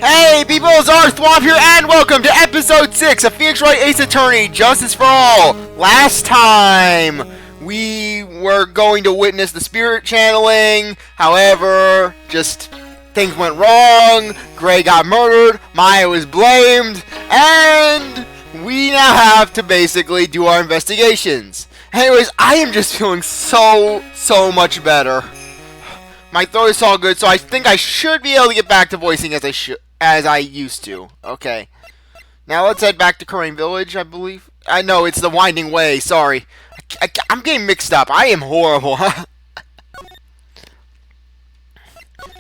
Hey people, CzarThwomp here, and welcome to episode 6 of Phoenix Wright Ace Attorney, Justice for All. Last time, we were going to witness the spirit channeling, however, just things went wrong, Gray got murdered, Maya was blamed, and we now have to basically do our investigations. Anyways, I am just feeling so much better. My throat is all good, so I think I should be able to get back to voicing as I used to. Okay. Now let's head back to Crane Village, I believe. I know, it's the Winding Way, sorry. I'm getting mixed up. I am horrible.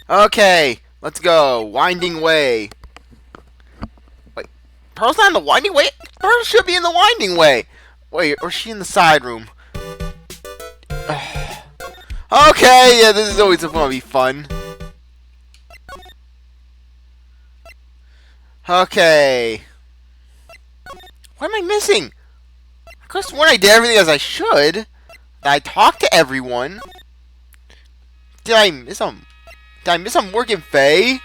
Okay, let's go. Winding Way. Wait, Pearl's not in the Winding Way? Pearl should be in the Winding Way. Wait, or is she in the side room? Okay, yeah, this is always going to be fun. Okay. What am I missing? Of course, when I did everything as I should, I talked to everyone. Did I miss some? Did I miss some work in Faye?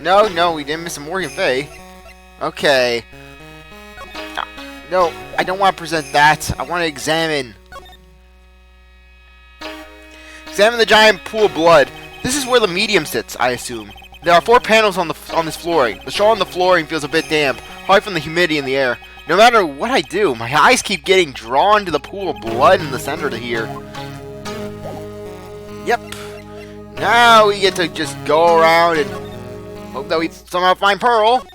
No, we didn't miss some work in Faye. Okay. No, I don't want to present that. I want to examine. Examine the giant pool of blood. This is where the medium sits, I assume. There are 4 panels on this flooring. The straw on the flooring feels a bit damp, probably from the humidity in the air. No matter what I do, my eyes keep getting drawn to the pool of blood in the center of here. Yep. Now we get to just go around and hope that we somehow find Pearl.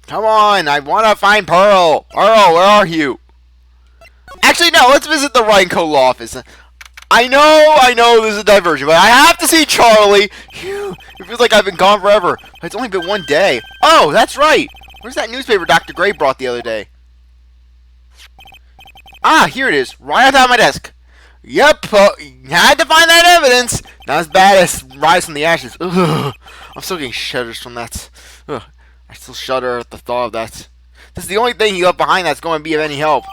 Come on, I want to find Pearl. Pearl, where are you? Actually, no, let's visit the Raincoat Law Office. I know this is a diversion, but I have to see Charlie. Phew, it feels like I've been gone forever. But it's only been one day. Oh, that's right. Where's that newspaper Dr. Gray brought the other day? Ah, here it is, right on top of my desk. Yep, had to find that evidence. Not as bad as Rise from the Ashes. Ugh, I'm still getting shudders from that. Ugh. I still shudder at the thought of that. This is the only thing he left behind that's going to be of any help.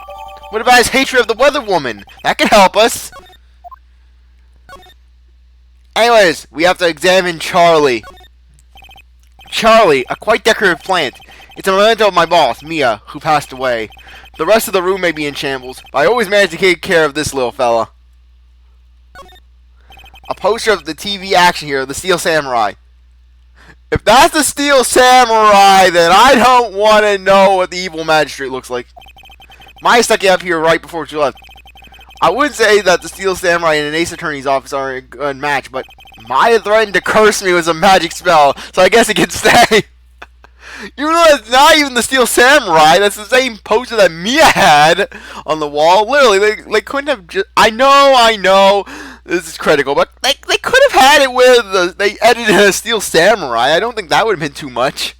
What about his hatred of the weather woman? That could help us. Anyways, we have to examine Charlie. Charlie, a quite decorative plant. It's a memento of my boss, Mia, who passed away. The rest of the room may be in shambles, but I always manage to take care of this little fella. A poster of the TV action hero, the Steel Samurai. If that's the Steel Samurai, then I don't want to know what the evil magistrate looks like. Maya stuck it up here right before she left. I wouldn't say that the Steel Samurai and an Ace Attorney's office are a good match, but Maya threatened to curse me with a magic spell, so I guess it can stay. You know, it's not even the Steel Samurai. That's the same poster that Mia had on the wall. Literally, they couldn't have just... I know. This is critical, but they could have had it with... they edited a Steel Samurai. I don't think that would have been too much.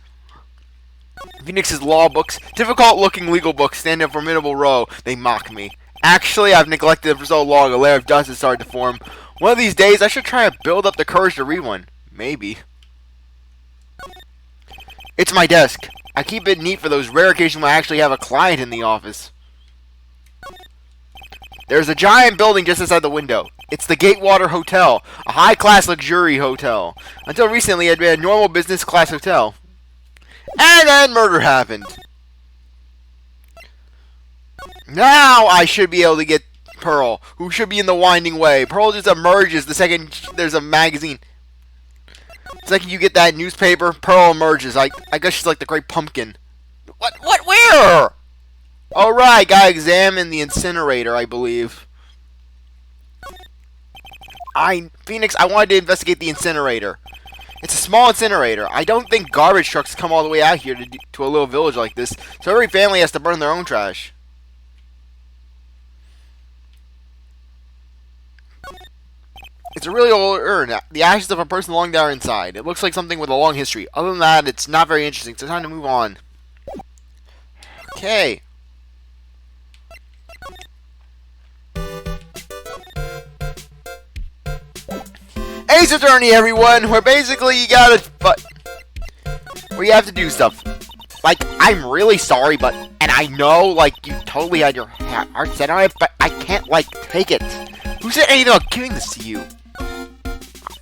Phoenix's law books. Difficult-looking legal books stand in a formidable row. They mock me. Actually, I've neglected it for so long, a layer of dust has started to form. One of these days, I should try to build up the courage to read one. Maybe. It's my desk. I keep it neat for those rare occasions when I actually have a client in the office. There's a giant building just outside the window. It's the Gatewater Hotel, a high-class luxury hotel. Until recently, it had been a normal business-class hotel. And then murder happened. Now I should be able to get Pearl, who should be in the Winding Way. Pearl just emerges the second there's a magazine. The second you get that newspaper, Pearl emerges. I guess she's like the Great Pumpkin. What, where? Alright, gotta examine the incinerator, I believe. Phoenix, I wanted to investigate the incinerator. It's a small incinerator. I don't think garbage trucks come all the way out here to a little village like this, so every family has to burn their own trash. It's a really old urn. The ashes of a person long down inside. It looks like something with a long history. Other than that, it's not very interesting, so time to move on. Okay. Ace Attorney, everyone! Where basically you gotta... where you have to do stuff. Like, I'm really sorry, but... And And I know, like, you totally had your heart set on it, but I can't, like, take it. Who said anything about giving this to you?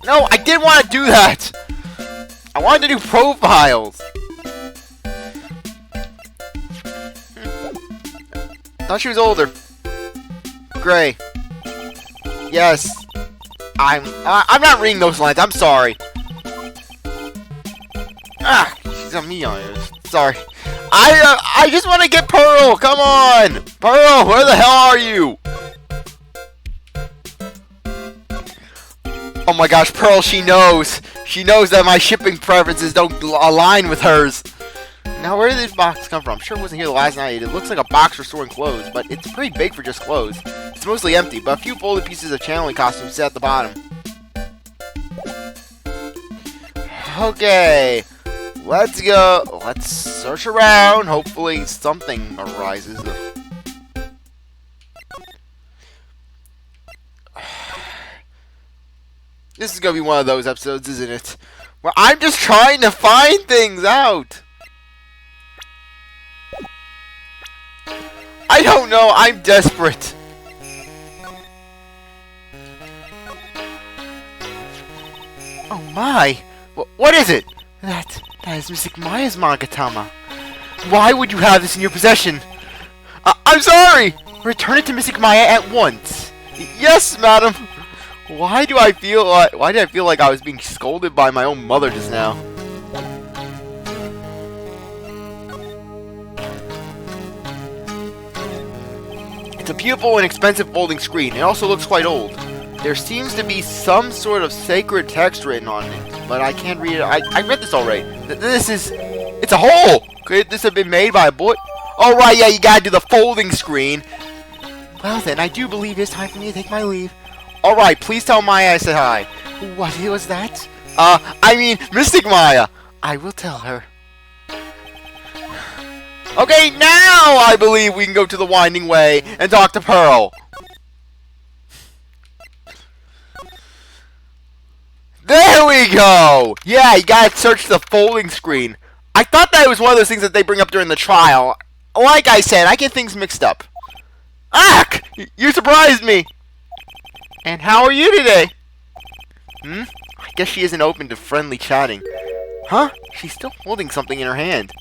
No, I didn't want to do that! I wanted to do profiles! Thought she was older. Gray. Yes. I'm not reading those lines, I'm sorry. Ah, she's on me on it. Sorry. I just want to get Pearl, come on! Pearl, where the hell are you? Oh my gosh, Pearl, she knows. She knows that my shipping preferences don't align with hers. Now, where did this box come from? I'm sure it wasn't here the last night. It looks like a box for storing clothes, but it's pretty big for just clothes. It's mostly empty, but a few folded pieces of channeling costumes sit at the bottom. Okay, let's go. Let's search around. Hopefully something arises. This is gonna be one of those episodes, isn't it? Where I'm just trying to find things out. I don't know, I'm desperate. Oh my! What is it? That is Mystic Maya's magatama. Why would you have this in your possession? I'm sorry! Return it to Mystic Maya at once. Yes, madam. Why did I feel like I was being scolded by my own mother just now? It's a beautiful and expensive folding screen. It also looks quite old. There seems to be some sort of sacred text written on it, but I can't read it. I read this already. It's a hole! Could this have been made by a boy? Oh right, yeah, you gotta do the folding screen. Well then, I do believe it's time for me to take my leave. Alright, please tell Maya I said hi. What was that? I mean, Mystic Maya. I will tell her. Okay, now I believe we can go to the Winding Way and talk to Pearl. There we go! Yeah, you gotta search the folding screen. I thought that was one of those things that they bring up during the trial. Like I said, I get things mixed up. Ack! You surprised me! And how are you today? I guess she isn't open to friendly chatting. Huh? She's still holding something in her hand.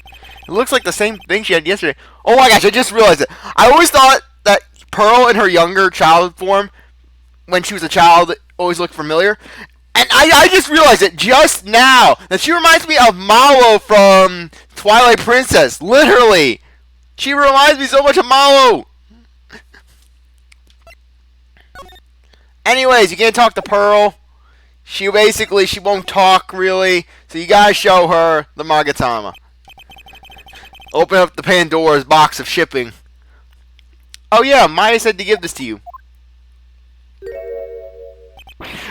It looks like the same thing she had yesterday. Oh my gosh, I just realized it. I always thought that Pearl in her younger child form, when she was a child, always looked familiar. And I just realized it just now, that she reminds me of Malo from Twilight Princess. Literally. She reminds me so much of Malo. Anyways, you can't talk to Pearl. She won't talk, really. So you gotta show her the magatama. Open up the Pandora's box of shipping. Oh yeah, Maya said to give this to you.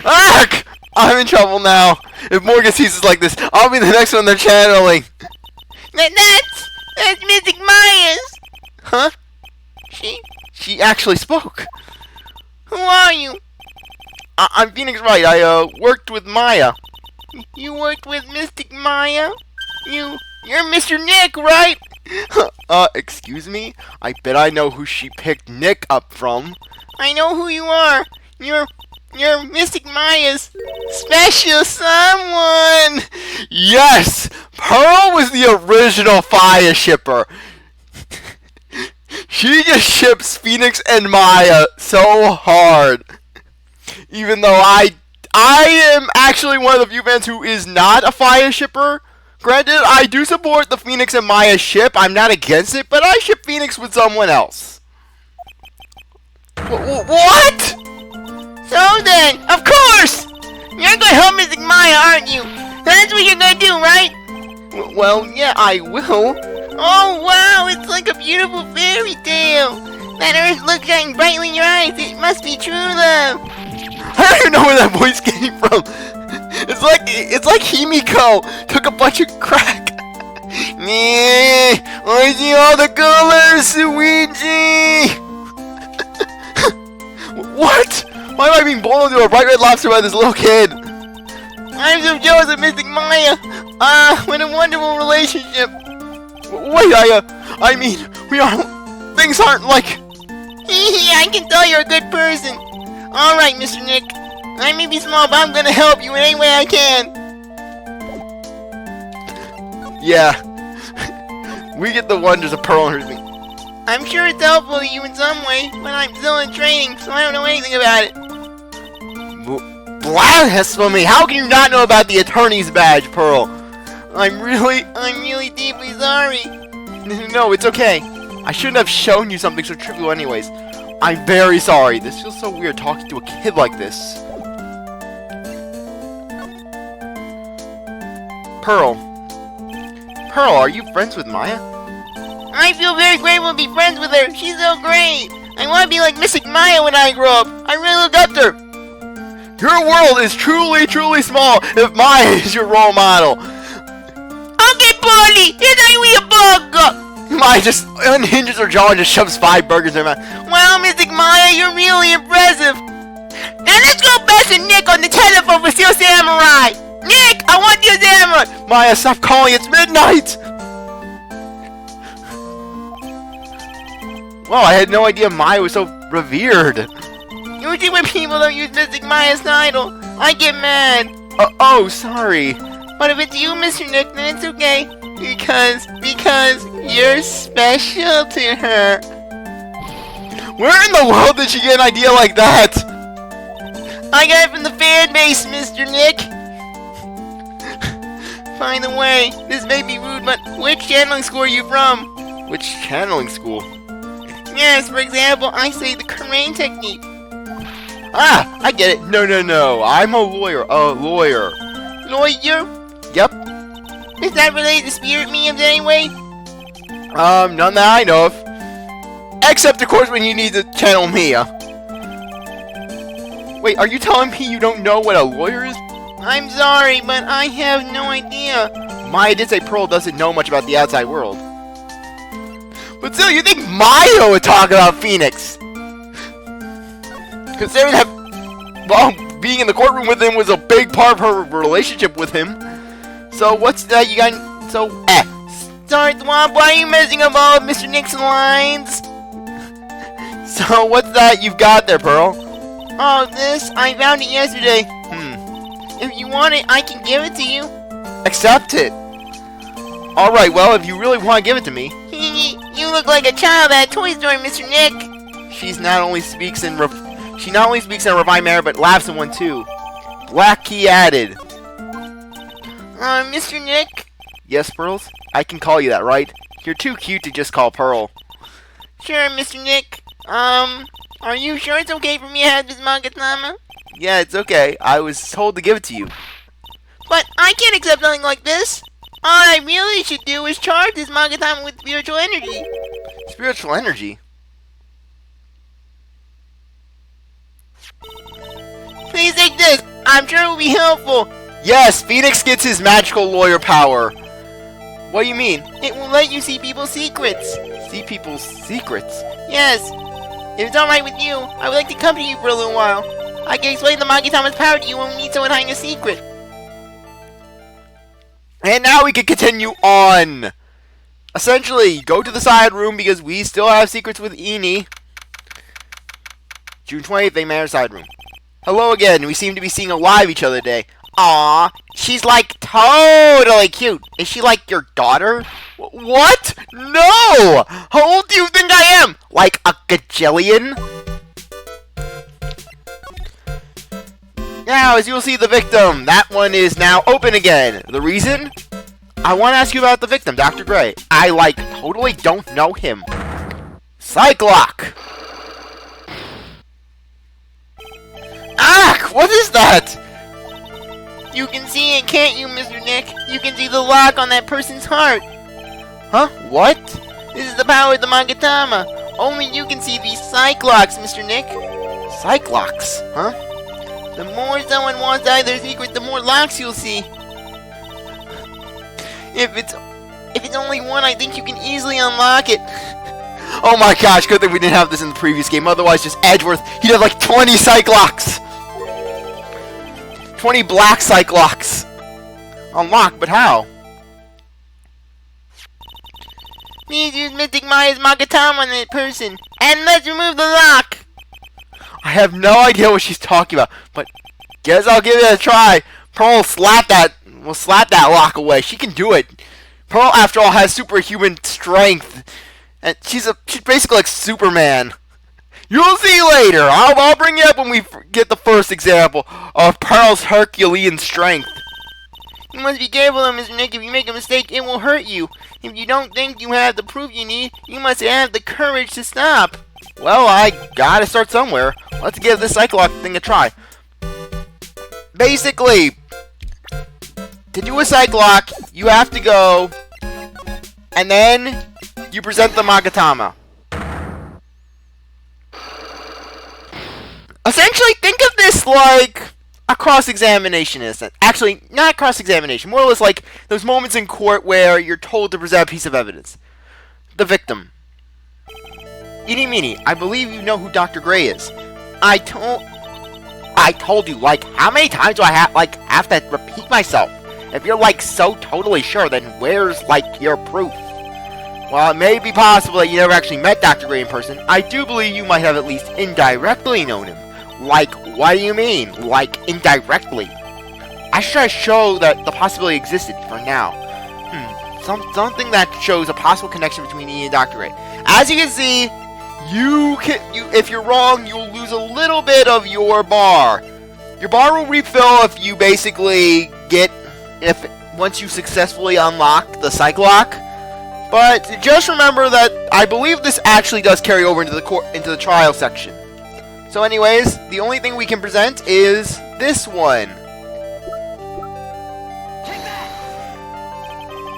Ah! I'm in trouble now. If Morgan sees us like this, I'll be the next one they're channeling. That's Mystic Maya's. Huh? She actually spoke. Who are you? I'm Phoenix Wright. I worked with Maya. You worked with Mystic Maya? You're Mr. Nick, right? Excuse me? I bet I know who she picked Nick up from. I know who you are. You're Mystic Maya's special someone. Yes! Pearl was the original Phaya shipper. She just ships Phoenix and Maya so hard. Even though I am actually one of the few fans who is not a Phaya shipper. Granted, I do support the Phoenix and Maya ship. I'm not against it, but I ship Phoenix with someone else. What? So then, of course! You're gonna help Mystic Maya, aren't you? That's what you're gonna do, right? Well, yeah, I will. Oh, wow, it's like a beautiful fairy tale. That earth looks shining brightly in your eyes. It must be true love. I don't even know where that voice came from. It's like Himiko took a bunch of crack. I see all the colors, Luigi. What? Why am I being blown into a bright red lobster by this little kid? I'm so jealous of Mystic Maya. What a wonderful relationship. Wait, I mean, Things aren't like... I can tell you're a good person. Alright, Mr. Nick. I may be small, but I'm gonna help you in any way I can. Yeah. We get the wonders of Pearl and her. I'm sure it's helpful to you in some way, but I'm still in training, so I don't know anything about it. Blasphemy! How can you not know about the attorney's badge, Pearl? I'm really deeply sorry. No, it's okay. I shouldn't have shown you something so trivial anyways. I'm very sorry. This feels so weird talking to a kid like this. Pearl, are you friends with Maya? I feel very grateful to be friends with her. She's so great. I want to be like Mystic Maya when I grow up. I really look up to her. Your world is truly, truly small if Maya is your role model. Okay, Polly, it's only a bug. Maya just unhinges her jaw and just shoves 5 burgers in her mouth. Wow, Mystic Maya, you're really impressive. Now let's go back to Nick on the telephone for Steel Samurai. Nick, I want Steel Samurai. Maya, stop calling. It's midnight. Well, I had no idea Maya was so revered. Usually when people don't use Mystic Maya's title, I get mad. Oh, sorry. But if it's you, Mr. Nick, then it's okay. Because you're special to her. Where in the world did she get an idea like that? I got it from the fan base, Mr. Nick. By the way, this may be rude, but which channeling school are you from? Which channeling school? Yes, for example, I say the Crane technique. Ah, I get it. No. I'm a lawyer. Lawyer? Yep. Is that related to spirit mediums anyway? None that I know of. Except, of course, when you need to channel Mia. Wait, are you telling me you don't know what a lawyer is? I'm sorry, but I have no idea. Maya did say Pearl doesn't know much about the outside world. But still, you think Maya would talk about Phoenix? Considering that, well, being in the courtroom with him was a big part of her relationship with him. So what's that you got? CzarThwomp, why are you messing up all of Mr. Nick's lines? So what's that you've got there, Pearl? Oh, this? I found it yesterday. If you want it, I can give it to you. Accept it. Alright, well, if you really want to give it to me. You look like a child at a toy store, Mr. Nick. She not only speaks in a refined manner, but laughs in one too. Black key added. Mr. Nick? Yes, Pearls? I can call you that, right? You're too cute to just call Pearl. Sure, Mr. Nick. Are you sure it's okay for me to have this magatama? Yeah, it's okay. I was told to give it to you. But I can't accept something like this. All I really should do is charge this magatama with spiritual energy. Spiritual energy? Please take this. I'm sure it will be helpful. Yes, Phoenix gets his magical lawyer power. What do you mean? It will let you see people's secrets. See people's secrets? Yes. If it's alright with you, I would like to accompany you for a little while. I can explain the magatama's power to you when we meet someone hiding a secret. And now we can continue on. Essentially, go to the side room because we still have secrets with Yanni. June 20th, they met our side room. Hello again. We seem to be seeing alive each other today. Aw, she's like totally cute. Is she like your daughter? What? No! How old do you think I am? Like a gajillion? Now, as you will see, the victim. That one is now open again. The reason? I want to ask you about the victim, Dr. Gray. I, totally don't know him. Cyclock! Ah! What is that? You can see it, can't you, Mr. Nick? You can see the lock on that person's heart. Huh? What? This is the power of the magatama. Only you can see these Cyclocks, Mr. Nick. Cyclocks? Huh? The more someone wants out of their secret, the more locks you'll see. If it's only one, I think you can easily unlock it. Oh my gosh, good thing we didn't have this in the previous game. Otherwise, just Edgeworth, he'd have like 20 Cyclocks. 20 black Cyclocks. Unlocked, but how? Please use Mystic Maya's magatama on that person. And let's remove the lock. I have no idea what she's talking about, but guess I'll give it a try. Pearl will slap that lock away. She can do it. Pearl, after all, has superhuman strength, and she's basically like Superman. You'll see later. I'll bring it up when we get the first example of Pearl's Herculean strength. You must be careful, Mr. Nick. If you make a mistake, it will hurt you. If you don't think you have the proof you need, you must have the courage to stop. Well, I gotta start somewhere. Let's give this cyclock thing a try. Basically, to do a cyclock, you have to go, and then you present the magatama. Essentially, think of this like a cross-examination instant. Actually, not cross-examination. More or less like those moments in court where you're told to present a piece of evidence. The victim. Eeny meeny, I believe you know who Dr. Gray is. I told you, like, how many times do I have to repeat myself? If you're, like, so totally sure, then where's, like, your proof? While it may be possible that you never actually met Dr. Gray in person, I do believe you might have at least indirectly known him. Like, what do you mean? Like, indirectly? I should try to show that the possibility existed for now. Something that shows a possible connection between Ian and Dr. Gray. As you can see, if you're wrong, you'll lose a little bit of your bar. Your bar will refill if you basically once you successfully unlock the Cyclock. But just remember that I believe this actually does carry over into the trial section. So anyways, the only thing we can present is this one.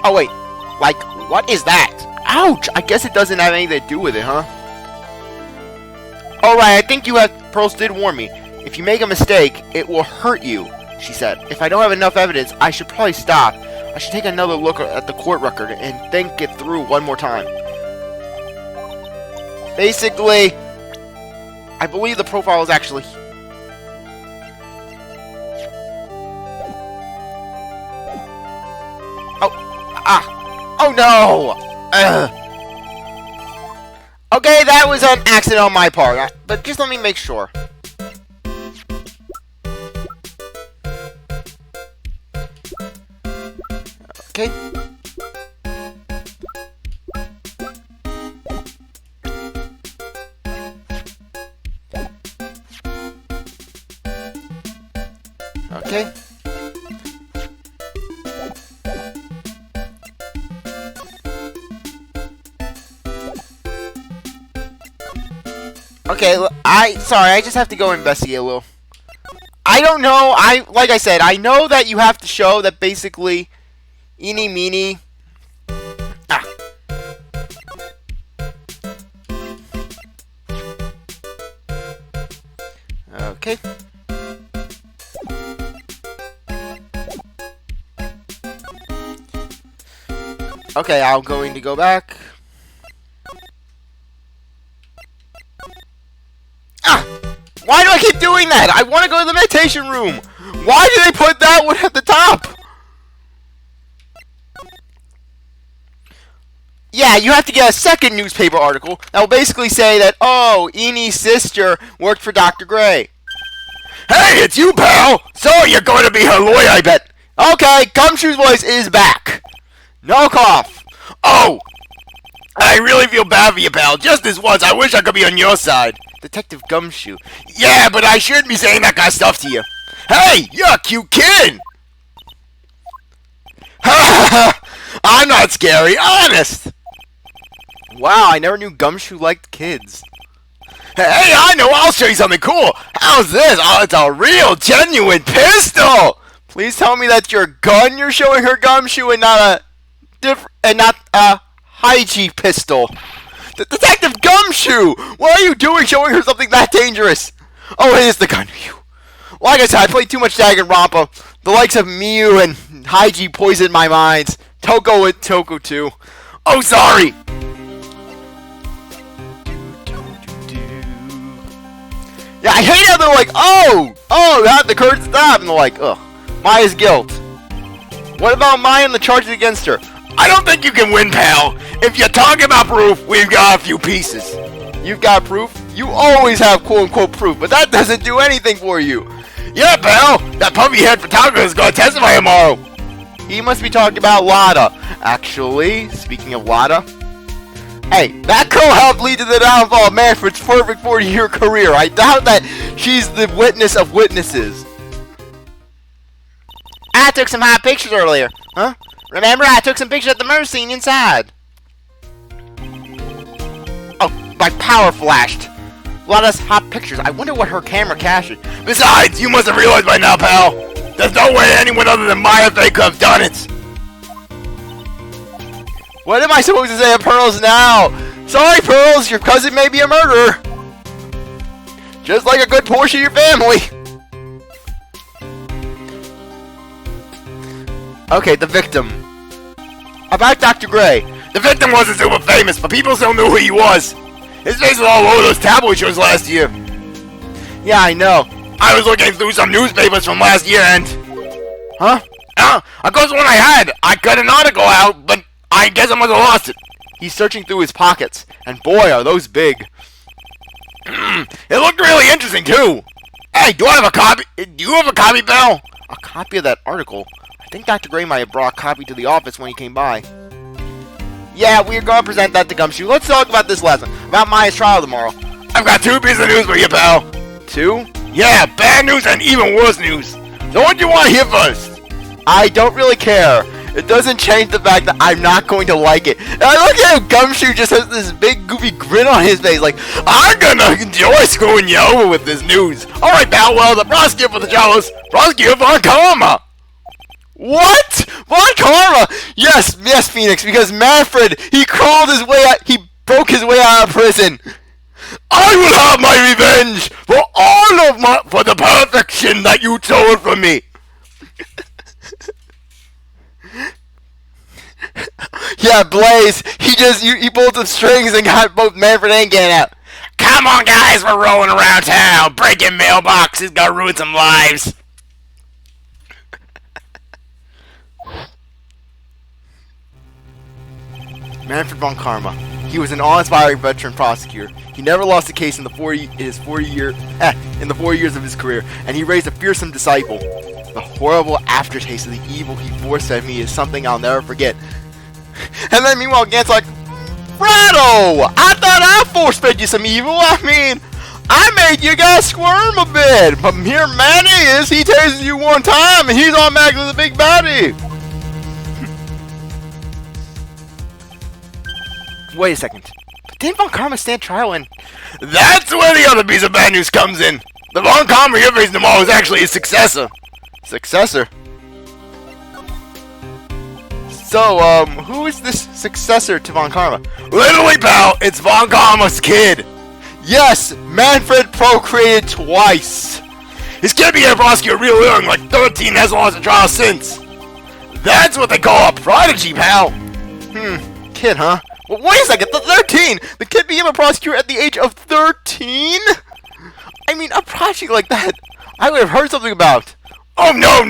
Oh wait, like, what is that? Ouch! I guess it doesn't have anything to do with it, huh? Alright, I think Pearls did warn me. If you make a mistake, it will hurt you, she said. If I don't have enough evidence, I should probably stop. I should take another look at the court record and think it through one more time. Basically, I believe the profile is actually... Oh no! Okay, that was an accident on my part, but just let me make sure. Okay. Okay. Okay, sorry, I just have to go investigate a little. I don't know, like I said, I know that you have to show that basically, eeny meeny. Okay. Okay, I'm going to go back. Why do I keep doing that? I want to go to the meditation room. Why do they put that one at the top? Yeah, you have to get a second newspaper article that will basically say that, oh, Eenie's sister worked for Dr. Gray. Hey, it's you, pal. So you're going to be her lawyer, I bet. Okay, Gumshoe's voice is back. No cough. Oh, I really feel bad for you, pal. Just this once, I wish I could be on your side. Detective Gumshoe. Yeah, but I shouldn't be saying that kind of stuff to you. Hey, you're a cute kid. I'm not scary, honest. Wow, I never knew Gumshoe liked kids. Hey, I know, I'll show you something cool. How's this? Oh, it's a real, genuine pistol. Please tell me that's your gun you're showing her, Gumshoe, and not a Hygie pistol. Detective Gumshoe! What are you doing showing her something that dangerous? Oh, it is the gun. Phew. Like I said, I played too much Danganronpa. The likes of Miu and Hygie poisoned my minds. Toko and Toko too. Oh, sorry! Yeah, I hate how they're like, oh, the curtain stop, and they're like, ugh, Maya's guilt. What about Maya and the charges against her? I don't think you can win, pal. If you're talking about proof, we've got a few pieces. You've got proof? You always have quote-unquote proof, but that doesn't do anything for you. Yeah, pal. That puppy-head photographer is going to testify tomorrow. He must be talking about Lana. Actually, speaking of Lana, hey, that girl helped lead to the downfall of Manfred's perfect 40-year career. I doubt that she's the witness of witnesses. I took some hot pictures earlier. Huh? Remember, I took some pictures at the murder scene inside. Oh, my power flashed. Lana's hot pictures. I wonder what her camera captured. Besides, you must have realized by now, pal. There's no way anyone other than Maya could have done it. What am I supposed to say to Pearls now? Sorry, Pearls, your cousin may be a murderer. Just like a good portion of your family. Okay, the victim. About Dr. Gray. The victim wasn't super famous, but people still knew who he was. His face was all over those tabloid shows last year. Yeah, I know. I was looking through some newspapers from last year and... Huh? Of course, one I had. I cut an article out, but I guess I must have lost it. He's searching through his pockets, and boy, are those big. It looked really interesting, too. Hey, do I have a copy? Do you have a copy, pal? A copy of that article? I think Dr. Gray might have brought a copy to the office when he came by. Yeah, we're going to present that to Gumshoe. Let's talk about this lesson, about Maya's trial tomorrow. I've got 2 pieces of news for you, pal. 2? Yeah, bad news and even worse news. So what do you want to hear first? I don't really care. It doesn't change the fact that I'm not going to like it. And I look at him, Gumshoe just has this big goofy grin on his face like, I'm gonna enjoy screwing you over with this news. Alright, pal, well, the prosecutor for the Jollos, prosecutor Von Karma. What? Von Karma? Yes, Phoenix, because Manfred, he crawled his way out, he broke his way out of prison. I will have my revenge for the perfection that you stole from me. Yeah, Blaze, he pulled some strings and got both Manfred and Gannon out. Come on, guys, we're rolling around town. Breaking mailboxes, gonna ruin some lives. Manfred Von Karma. He was an awe-inspiring veteran prosecutor. He never lost a case in the 4 years of his career, and he raised a fearsome disciple. The horrible aftertaste of the evil he force-fed me is something I'll never forget. And then meanwhile, Gant's like, Bratto! I thought I force-fed you some evil. I mean, I made you guys squirm a bit. But here Manny is, he tases you one time, and he's automatically the big baddie. Wait a second. Didn't Von Karma stand trial and... That's where the other piece of bad news comes in. The Von Karma you're facing tomorrow is actually his successor. Successor? So, who is this successor to Von Karma? Literally, pal, it's Von Karma's kid. Yes, Manfred procreated twice. His kid became a prosecutor real young, like 13, hasn't lost a trial since. That's what they call a prodigy, pal. Kid, huh? Well, wait a second, 13! The kid became a prosecutor at the age of 13? I mean, a prodigy like that, I would have heard something about. Oh, no.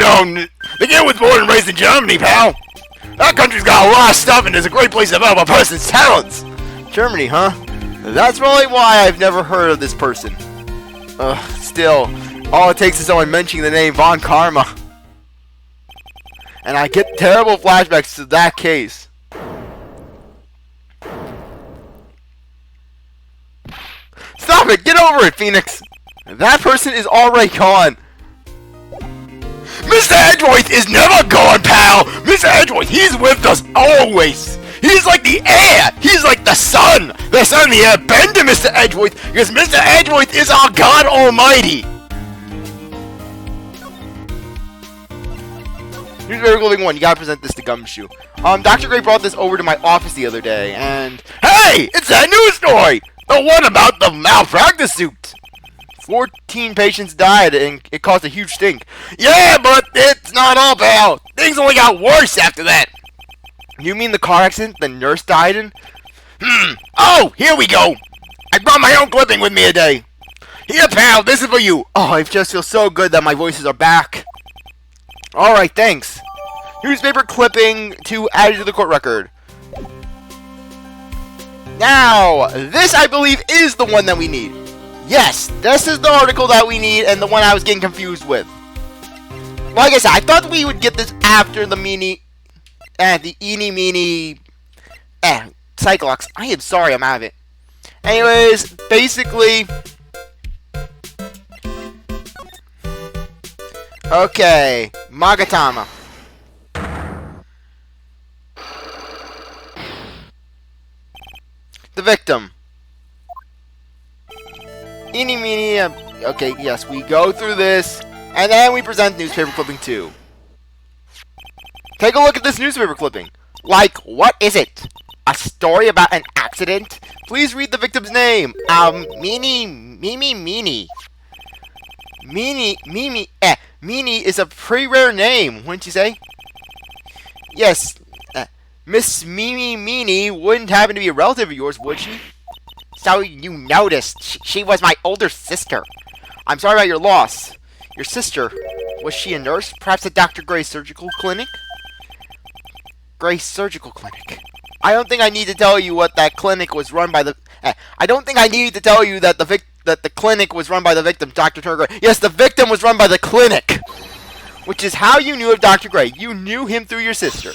The kid was born and raised in Germany, pal. That country's got a lot of stuff and is a great place to develop a person's talents. Germany, huh? That's probably why I've never heard of this person. Still, all it takes is someone mentioning the name Von Karma. And I get terrible flashbacks to that case. Stop it! Get over it, Phoenix! That person is already gone. Mr. Edgeworth is never gone, pal! Mr. Edgeworth, he's with us always! He's like the heir! He's like the son! The son, the heir, bend to Mr. Edgeworth, because Mr. Edgeworth is our God Almighty! Newspaper Living 1, you gotta present this to Gumshoe. Dr. Gray brought this over to my office the other day, and... Hey! It's that news story! The one about the malpractice suit! 14 patients died, and it caused a huge stink. Yeah, but it's not all, pal! Things only got worse after that! You mean the car accident the nurse died in? Oh, here we go! I brought my own clipping with me today. Here, pal, this is for you. Oh, I just feel so good that my voices are back. Alright, thanks. Newspaper clipping to add to the court record. Now, this I believe is the one that we need. Yes, this is the article that we need and the one I was getting confused with. Like I said, I thought we would get this after the eeny meeny, Cyclops. I am sorry, I'm out of it. Anyways, basically, okay, magatama. The victim. Eeny meeny, okay, yes, we go through this, and then we present newspaper clipping 2. Take a look at this newspaper clipping. Like, what is it? A story about an accident? Please read the victim's name. Mimi. Mimi is a pretty rare name, wouldn't you say? Yes, Miss Mimi wouldn't happen to be a relative of yours, would she? So you noticed. She was my older sister. I'm sorry about your loss. Your sister, was she a nurse? Perhaps at Dr. Gray's surgical clinic? Gray's surgical clinic. I don't think I need to tell you what that clinic was run by the... I don't think I need to tell you that the clinic was run by the victim, Dr. Turner Gray. Yes, the victim was run by the clinic! Which is how you knew of Dr. Gray. You knew him through your sister.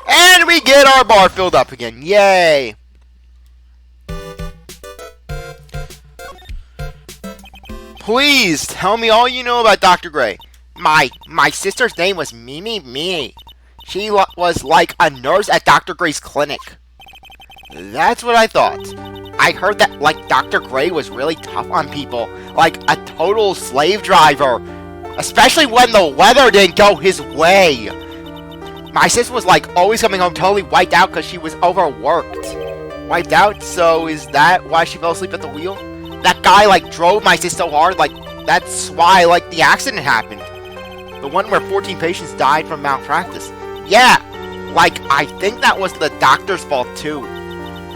And we get our bar filled up again. Yay! Please tell me all you know about Dr. Gray. My sister's name was Mimi. She was like a nurse at Dr. Gray's clinic. That's what I thought. I heard that, like, Dr. Gray was really tough on people. Like a total slave driver. Especially when the weather didn't go his way. My sister was, like, always coming home totally wiped out because she was overworked. Wiped out? So is that why she fell asleep at the wheel? That guy, like, drove my sister so hard, like, that's why, like, the accident happened. The one where 14 patients died from malpractice. Yeah, like, I think that was the doctor's fault, too.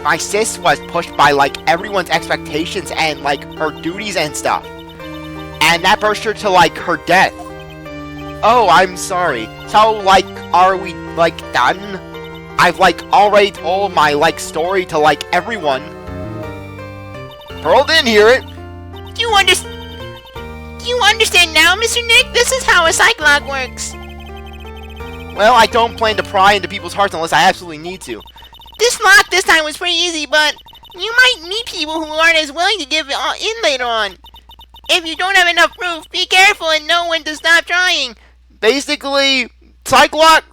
My sis was pushed by, like, everyone's expectations and, like, her duties and stuff. And that pushed her to, like, her death. Oh, I'm sorry. So, like, are we, like, done? I've, like, already told my, like, story to, like, everyone. Pearl didn't hear it. Do you understand now, Mr. Nick? This is how a Cyclops works. Well, I don't plan to pry into people's hearts unless I absolutely need to. This lock this time was pretty easy, but you might meet people who aren't as willing to give in later on. If you don't have enough proof, be careful and know when to stop trying. Basically, Cyclops...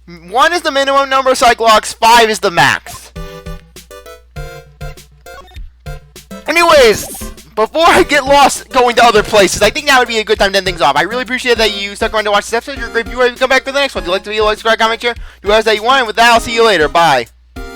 1 is the minimum number of Cyclops, 5 is the max. Anyways, before I get lost going to other places, I think that would be a good time to end things off. I really appreciate that you stuck around to watch this episode. You're a great viewer. If you come back for the next one, if you like the video, like, subscribe, comment, share. Do whatever that you want. And with that, I'll see you later. Bye.